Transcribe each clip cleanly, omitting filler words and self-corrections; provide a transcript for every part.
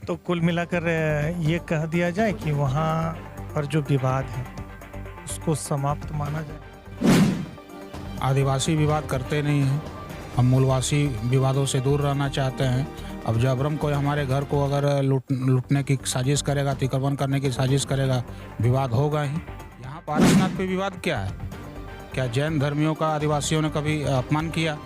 तो कुल मिलाकर ये कह दिया जाए कि वहाँ पर जो विवाद है उसको समाप्त माना जाए। आदिवासी विवाद करते नहीं हैं, हम मूलवासी विवादों से दूर रहना चाहते हैं। अब जबरन कोई हमारे घर को अगर लूटने की साजिश करेगा, अतिक्रमण करने की साजिश करेगा, विवाद होगा ही। यहाँ पारसनाथ पे विवाद क्या है? क्या जैन धर्मियों का आदिवासियों ने कभी अपमान किया?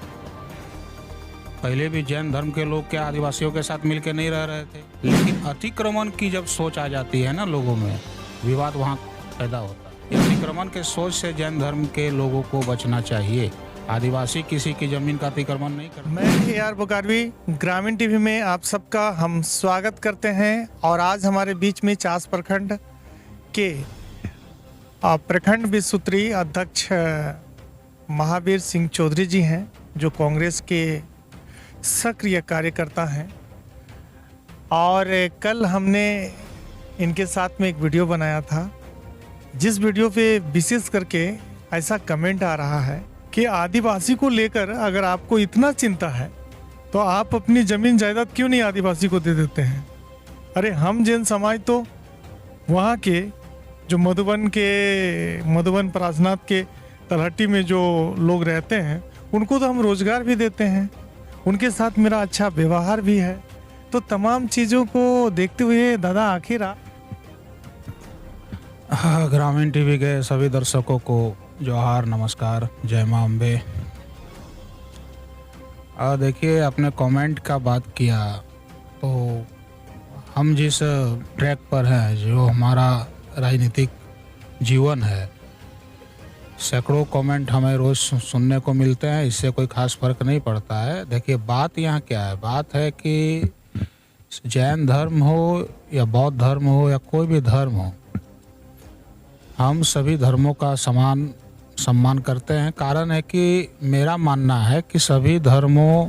पहले भी जैन धर्म के लोग क्या आदिवासियों के साथ मिलकर नहीं रह रहे थे? लेकिन अतिक्रमण की जब सोच आ जाती है ना लोगों में, विवाद वहाँ पैदा होता है। अतिक्रमण के सोच से जैन धर्म के लोगों को बचना चाहिए। आदिवासी किसी की जमीन का अतिक्रमण नहीं करते। मैं AR बुकारवी, ग्रामीण टीवी में आप सबका हम स्वागत करते हैं। और आज हमारे बीच में चास प्रखंड के प्रखंड विसूत्री अध्यक्ष महावीर सिंह चौधरी जी हैं, जो कांग्रेस के सक्रिय कार्यकर्ता हैं। और कल हमने इनके साथ में एक वीडियो बनाया था, जिस वीडियो पे विशेष करके ऐसा कमेंट आ रहा है कि आदिवासी को लेकर अगर आपको इतना चिंता है तो आप अपनी जमीन जायदाद क्यों नहीं आदिवासी को दे देते हैं। अरे हम जैन समाज तो वहाँ के जो मधुबन पारसनाथ के तलहटी में जो लोग रहते हैं उनको तो हम रोजगार भी देते हैं, उनके साथ मेरा अच्छा व्यवहार भी है। तो तमाम चीज़ों को देखते हुए दादा आखिर ग्रामीण टीवी के सभी दर्शकों को जोहार, नमस्कार, जय मां अम्बे। देखिए, आपने कमेंट का बात किया तो हम जिस ट्रैक पर हैं, जो हमारा राजनीतिक जीवन है, सैकड़ों कमेंट हमें रोज़ सुनने को मिलते हैं। इससे कोई खास फर्क नहीं पड़ता है। देखिए, बात यहाँ क्या है? बात है कि जैन धर्म हो या बौद्ध धर्म हो या कोई भी धर्म हो, हम सभी धर्मों का समान सम्मान करते हैं। कारण है कि मेरा मानना है कि सभी धर्मों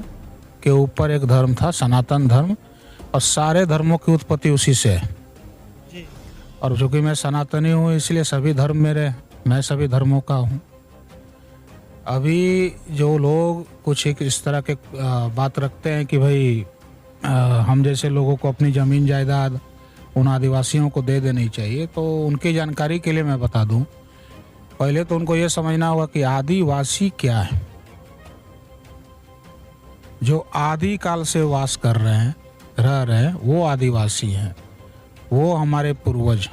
के ऊपर एक धर्म था, सनातन धर्म, और सारे धर्मों की उत्पत्ति उसी से है। और चूँकि मैं सनातनी हूँ, इसलिए सभी धर्म मैं सभी धर्मों का हूँ। अभी जो लोग कुछ एक इस तरह के बात रखते हैं कि भाई हम जैसे लोगों को अपनी ज़मीन जायदाद उन आदिवासियों को दे देनी चाहिए, तो उनकी जानकारी के लिए मैं बता दूं, पहले तो उनको ये समझना होगा कि आदिवासी क्या है। जो आदि काल से वास कर रहे हैं, रह रहे हैं, वो आदिवासी हैं, वो हमारे पूर्वज।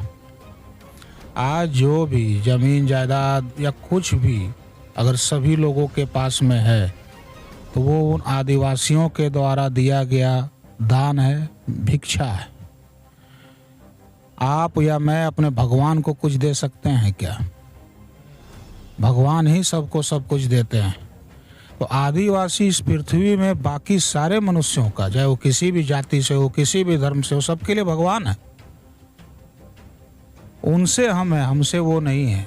आज जो भी जमीन जायदाद या कुछ भी अगर सभी लोगों के पास में है, तो वो उन आदिवासियों के द्वारा दिया गया दान है, भिक्षा है। आप या मैं अपने भगवान को कुछ दे सकते हैं क्या? भगवान ही सबको सब कुछ देते हैं। तो आदिवासी इस पृथ्वी में बाकी सारे मनुष्यों का, चाहे वो किसी भी जाति से हो, किसी भी धर्म से हो, सबके लिए भगवान है। उनसे हम है, हमसे वो नहीं है।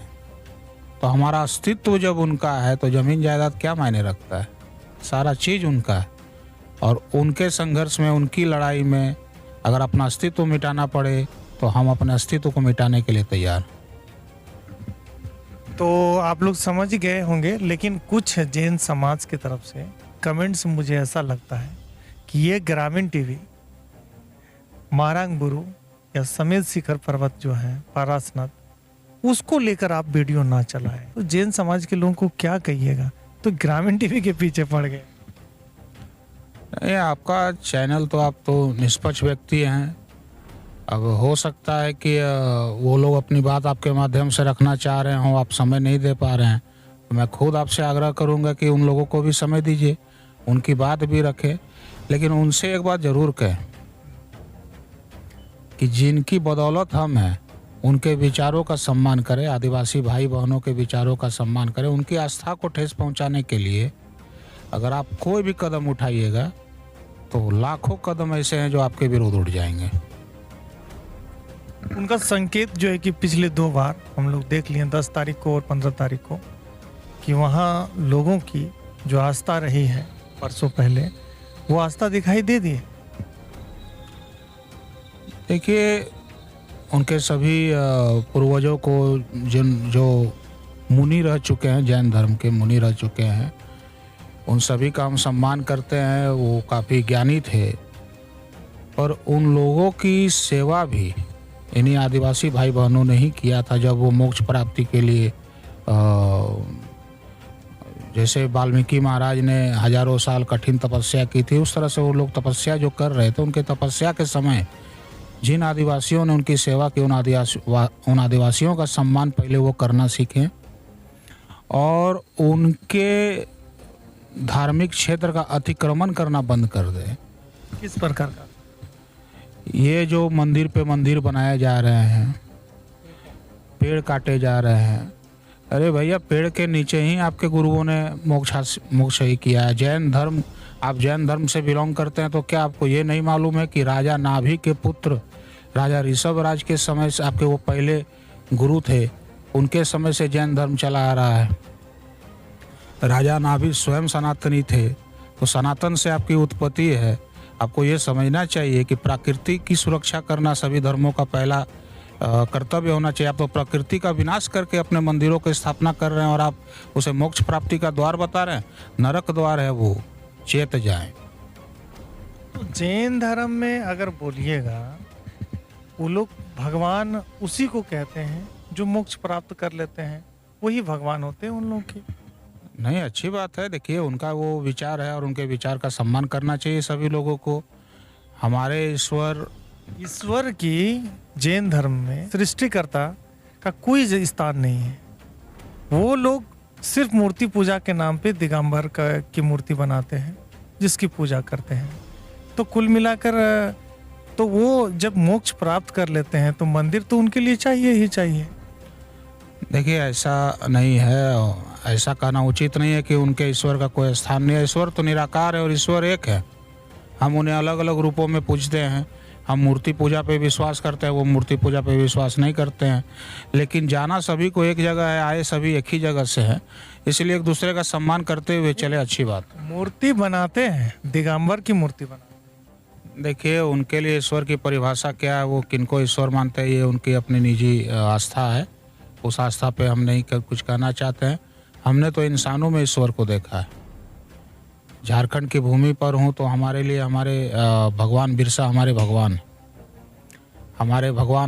तो हमारा अस्तित्व जब उनका है तो जमीन जायदाद क्या मायने रखता है? सारा चीज़ उनका है। और उनके संघर्ष में, उनकी लड़ाई में अगर अपना अस्तित्व मिटाना पड़े तो हम अपने अस्तित्व को मिटाने के लिए तैयार। तो आप लोग समझ गए होंगे, लेकिन कुछ जैन समाज की तरफ से कमेंट्स मुझे ऐसा लगता है कि ये ग्रामीण टीवी मारांगबुरु या समेत शिखर पर्वत जो है पारसनाथ, उसको लेकर आप वीडियो ना चलाएं। तो जैन समाज के लोगों को क्या कहिएगा? तो ग्रामीण टीवी के पीछे पड़ गए। ये आपका चैनल, तो आप तो निष्पक्ष व्यक्ति हैं। अब हो सकता है कि वो लोग अपनी बात आपके माध्यम से रखना चाह रहे हों, आप समय नहीं दे पा रहे हैं। तो मैं खुद आपसे आग्रह करूंगा कि उन लोगों को भी समय दीजिए, उनकी बात भी रखें। लेकिन उनसे एक बात ज़रूर कहें कि जिनकी बदौलत हम हैं, उनके विचारों का सम्मान करें, आदिवासी भाई बहनों के विचारों का सम्मान करें। उनकी आस्था को ठेस पहुँचाने के लिए अगर आप कोई भी कदम उठाइएगा तो लाखों कदम ऐसे हैं जो आपके विरोध उठ जाएंगे। उनका संकेत जो है कि पिछले 2 बार हम लोग देख लिए, 10 तारीख को और 15 तारीख को, कि वहाँ लोगों की जो आस्था रही है परसों पहले, वो आस्था दिखाई दे दी। देखिए, उनके सभी पूर्वजों को जो मुनि रह चुके हैं, जैन धर्म के मुनि रह चुके हैं, उन सभी का हम सम्मान करते हैं। वो काफ़ी ज्ञानी थे। पर उन लोगों की सेवा भी इन्हीं आदिवासी भाई बहनों ने ही किया था जब वो मोक्ष प्राप्ति के लिए जैसे वाल्मीकि महाराज ने हजारों साल कठिन तपस्या की थी, उस तरह से वो लोग तपस्या जो कर रहे थे, उनके तपस्या के समय जिन आदिवासियों ने उनकी सेवा की, उन आदिवासियों का सम्मान पहले वो करना सीखें और उनके धार्मिक क्षेत्र का अतिक्रमण करना बंद कर दें। किस प्रकार का? ये जो मंदिर पे मंदिर बनाए जा रहे हैं, पेड़ काटे जा रहे हैं, अरे भैया पेड़ के नीचे ही आपके गुरुओं ने मोक्ष ही किया है। जैन धर्म, आप जैन धर्म से बिलोंग करते हैं तो क्या आपको ये नहीं मालूम है कि राजा नाभि के पुत्र राजा ऋषभ राज के समय से आपके वो पहले गुरु थे, उनके समय से जैन धर्म चला आ रहा है। राजा नाभि स्वयं सनातनी थे, तो सनातन से आपकी उत्पत्ति है। आपको ये समझना चाहिए कि प्रकृति की सुरक्षा करना सभी धर्मों का पहला कर्तव्य होना चाहिए। आप तो प्रकृति का विनाश करके अपने मंदिरों की स्थापना कर रहे हैं और आप उसे मोक्ष प्राप्ति का द्वार बता रहे हैं। नरक द्वार है वो, चेत जाएं। तो जैन धर्म में अगर बोलिएगा, वो लोग भगवान उसी को कहते हैं जो मोक्ष प्राप्त कर लेते हैं, वही भगवान होते हैं उन लोगों के। नहीं, अच्छी बात है। देखिए, उनका वो विचार है और उनके विचार का सम्मान करना चाहिए सभी लोगों को। हमारे ईश्वर की जैन धर्म में सृष्टिकर्ता का कोई स्थान नहीं है। वो लोग सिर्फ मूर्ति पूजा के नाम पे दिगंबर की मूर्ति बनाते हैं, जिसकी पूजा करते हैं। तो कुल मिलाकर तो वो जब मोक्ष प्राप्त कर लेते हैं तो मंदिर तो उनके लिए चाहिए ही चाहिए। देखिए, ऐसा नहीं है, ऐसा कहना उचित नहीं है कि उनके ईश्वर का कोई स्थान नहीं है। ईश्वर तो निराकार है और ईश्वर एक है। हम उन्हें अलग अलग रूपों में पूजते हैं। हम मूर्ति पूजा पे विश्वास करते हैं, वो मूर्ति पूजा पे विश्वास नहीं करते हैं। लेकिन जाना सभी को एक जगह है, आए सभी एक ही जगह से हैं, इसलिए एक दूसरे का सम्मान करते हुए चले, अच्छी बात। मूर्ति बनाते हैं, दिगंबर की मूर्ति बनाते हैं। देखिए, उनके लिए ईश्वर की परिभाषा क्या है, वो किनको ईश्वर मानते हैं, ये उनकी अपनी निजी आस्था है। उस आस्था पे हम नहीं कुछ कहना चाहते हैं। हमने तो इंसानों में ईश्वर को देखा है। झारखंड की भूमि पर हूँ तो हमारे लिए हमारे भगवान बिरसा हमारे भगवान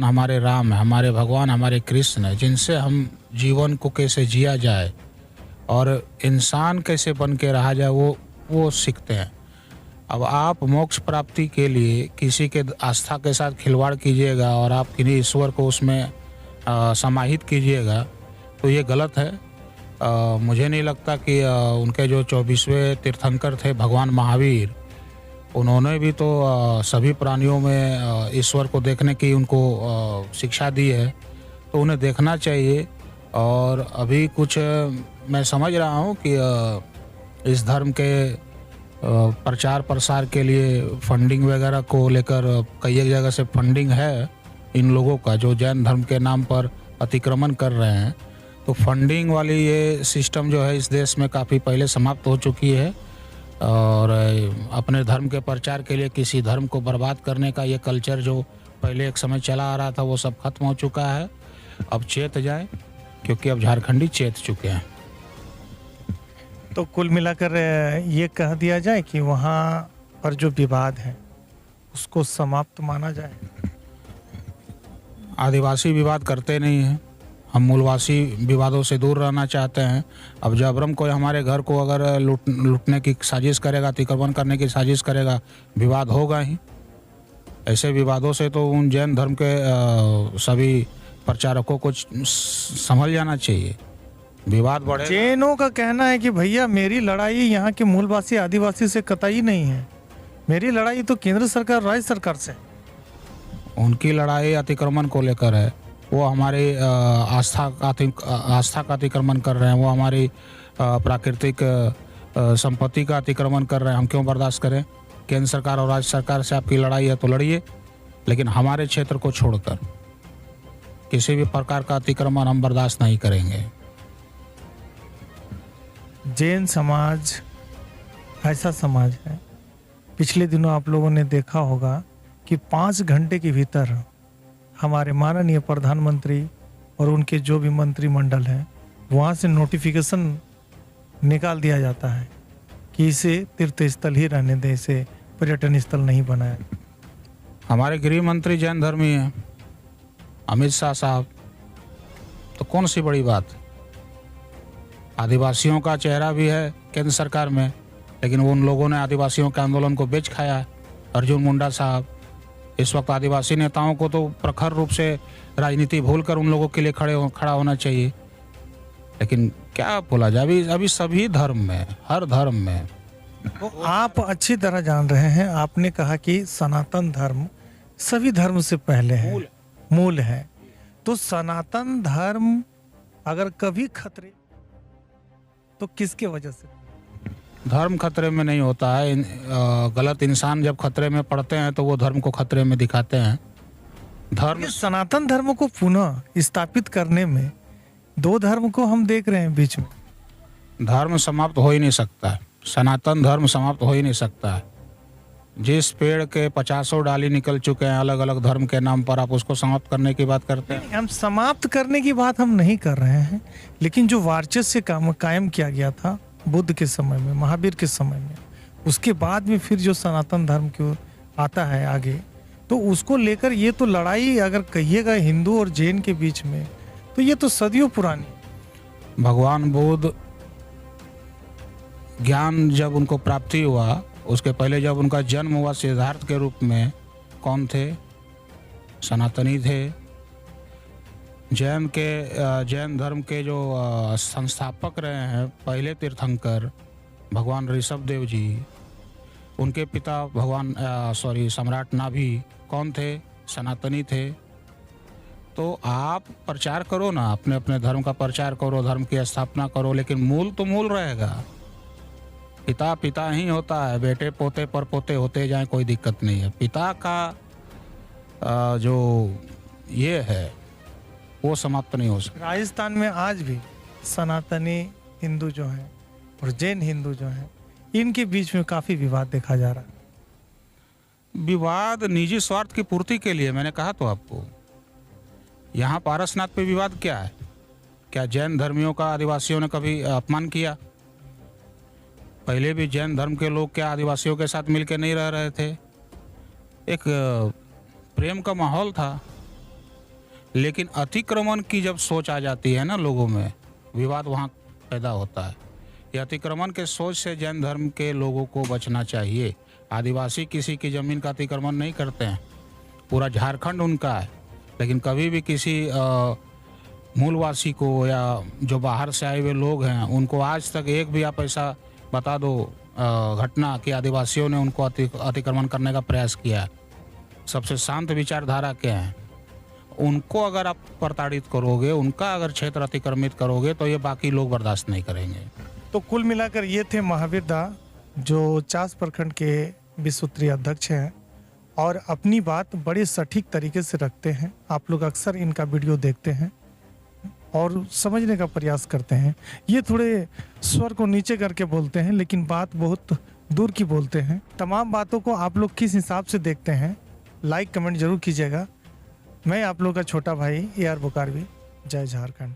हमारे राम है, हमारे भगवान हमारे कृष्ण है, जिनसे हम जीवन को कैसे जिया जाए और इंसान कैसे बन के रहा जाए वो सीखते हैं। अब आप मोक्ष प्राप्ति के लिए किसी के आस्था के साथ खिलवाड़ कीजिएगा और आप किन्हीं ईश्वर को उसमें समाहित कीजिएगा तो ये गलत है। मुझे नहीं लगता कि उनके जो 24वें तीर्थंकर थे भगवान महावीर, उन्होंने भी तो सभी प्राणियों में ईश्वर को देखने की उनको शिक्षा दी है, तो उन्हें देखना चाहिए। और अभी कुछ मैं समझ रहा हूँ कि इस धर्म के प्रचार प्रसार के लिए फंडिंग वगैरह को लेकर कई एक जगह से फंडिंग है इन लोगों का जो जैन धर्म के नाम पर अतिक्रमण कर रहे हैं। तो फंडिंग वाली ये सिस्टम जो है इस देश में काफ़ी पहले समाप्त हो चुकी है और अपने धर्म के प्रचार के लिए किसी धर्म को बर्बाद करने का ये कल्चर जो पहले एक समय चला आ रहा था वो सब खत्म हो चुका है। अब चेत जाए, क्योंकि अब झारखंडी चेत चुके हैं। तो कुल मिलाकर ये कह दिया जाए कि वहाँ पर जो विवाद है उसको समाप्त माना जाए। आदिवासी विवाद करते नहीं हैं, हम मूलवासी विवादों से दूर रहना चाहते हैं। अब जबरन कोई हमारे घर को अगर लूटने की साजिश करेगा, अतिक्रमण करने की साजिश करेगा, विवाद होगा ही। ऐसे विवादों से तो उन जैन धर्म के सभी प्रचारकों को संभल जाना चाहिए। विवाद बढ़े। जैनों का कहना है कि भैया मेरी लड़ाई यहाँ के मूलवासी आदिवासी से कतई नहीं है, मेरी लड़ाई तो केंद्र सरकार राज्य सरकार से। उनकी लड़ाई अतिक्रमण को लेकर है, वो हमारे आस्था का अतिक्रमण कर रहे हैं, वो हमारी प्राकृतिक संपत्ति का अतिक्रमण कर रहे हैं। हम क्यों बर्दाश्त करें? केंद्र सरकार और राज्य सरकार से आपकी लड़ाई है तो लड़िए, लेकिन हमारे क्षेत्र को छोड़कर किसी भी प्रकार का अतिक्रमण हम बर्दाश्त नहीं करेंगे। जैन समाज ऐसा समाज है, पिछले दिनों आप लोगों ने देखा होगा कि 5 घंटे के भीतर हमारे माननीय प्रधानमंत्री और उनके जो भी मंत्रिमंडल है वहाँ से नोटिफिकेशन निकाल दिया जाता है कि इसे तीर्थ स्थल ही रहने दें, इसे पर्यटन स्थल नहीं बनाया। हमारे गृह मंत्री जैन धर्मी हैं, अमित शाह साहब, तो कौन सी बड़ी बात। आदिवासियों का चेहरा भी है केंद्र सरकार में, लेकिन उन लोगों ने आदिवासियों के आंदोलन को बेच खाया। अर्जुन मुंडा साहब, इस वक्त आदिवासी नेताओं को तो प्रखर रूप से राजनीति भूलकर उन लोगों के लिए खड़ा होना चाहिए। लेकिन क्या बोला जाए, अभी सभी धर्म में, हर धर्म में। तो आप अच्छी तरह जान रहे हैं, आपने कहा कि सनातन धर्म सभी धर्म से पहले है, मूल है। तो सनातन धर्म अगर कभी खतरे, तो किसके वजह से? धर्म खतरे में नहीं होता है। गलत इंसान जब खतरे में पड़ते हैं तो वो धर्म को खतरे में दिखाते हैं। धर्म, सनातन धर्म को पुनः स्थापित करने में दो धर्म को हम देख रहे हैं बीच में। धर्म समाप्त हो ही नहीं सकता है, सनातन धर्म समाप्त हो ही नहीं सकता है। जिस पेड़ के 50 डाली निकल चुके हैं अलग अलग धर्म के नाम पर, आप उसको समाप्त करने की बात करते हैं। हम समाप्त करने की बात हम नहीं कर रहे हैं, लेकिन जो वर्चस्व कायम किया गया था बुद्ध के समय में, महावीर के समय में, उसके बाद में फिर जो सनातन धर्म की ओर आता है आगे, तो उसको लेकर ये तो लड़ाई अगर कहिएगा हिंदू और जैन के बीच में, तो ये तो सदियों पुरानी। भगवान बुद्ध ज्ञान जब उनको प्राप्ति हुआ, उसके पहले जब उनका जन्म हुआ सिद्धार्थ के रूप में, कौन थे? सनातनी थे। जैन धर्म के जो संस्थापक रहे हैं, पहले तीर्थंकर भगवान ऋषभ देव जी, उनके पिता सम्राट नाभि कौन थे? सनातनी थे। तो आप प्रचार करो ना, अपने अपने धर्म का प्रचार करो, धर्म की स्थापना करो, लेकिन मूल तो मूल रहेगा। पिता पिता ही होता है, बेटे पोते पर पोते होते जाए, कोई दिक्कत नहीं है। पिता का जो ये है वो समाप्त नहीं हो सकता। राजस्थान में आज भी सनातनी हिंदू जो हैं और जैन हिंदू जो हैं, इनके बीच में काफी विवाद देखा जा रहा है। विवाद निजी स्वार्थ की पूर्ति के लिए, मैंने कहा तो आपको। यहाँ पारसनाथ पे विवाद क्या है? क्या जैन धर्मियों का आदिवासियों ने कभी अपमान किया? पहले भी जैन धर्म के लोग क्या आदिवासियों के साथ मिलकर नहीं रह रहे थे? एक प्रेम का माहौल था। लेकिन अतिक्रमण की जब सोच आ जाती है ना लोगों में, विवाद वहाँ पैदा होता है। ये अतिक्रमण के सोच से जैन धर्म के लोगों को बचना चाहिए। आदिवासी किसी की ज़मीन का अतिक्रमण नहीं करते हैं, पूरा झारखंड उनका है। लेकिन कभी भी किसी मूलवासी को या जो बाहर से आए हुए लोग हैं, उनको आज तक एक भी आप ऐसा बता दो घटना कि आदिवासियों ने उनको अतिक्रमण करने का प्रयास किया। सबसे शांत विचारधारा के हैं, उनको अगर आप प्रताड़ित करोगे, उनका अगर क्षेत्र अतिक्रमित करोगे, तो ये बाकी लोग बर्दाश्त नहीं करेंगे। तो कुल मिलाकर ये थे महावीर दा, जो चास प्रखंड के विश्वसूत्रीय अध्यक्ष हैं और अपनी बात बड़े सटीक तरीके से रखते हैं। आप लोग अक्सर इनका वीडियो देखते हैं और समझने का प्रयास करते हैं। ये थोड़े स्वर को नीचे करके बोलते हैं, लेकिन बात बहुत दूर की बोलते हैं। तमाम बातों को आप लोग किस हिसाब से देखते हैं, लाइक कमेंट जरूर कीजिएगा। मैं आप लोग का छोटा भाई AR बुकारवी। जय झारखंड।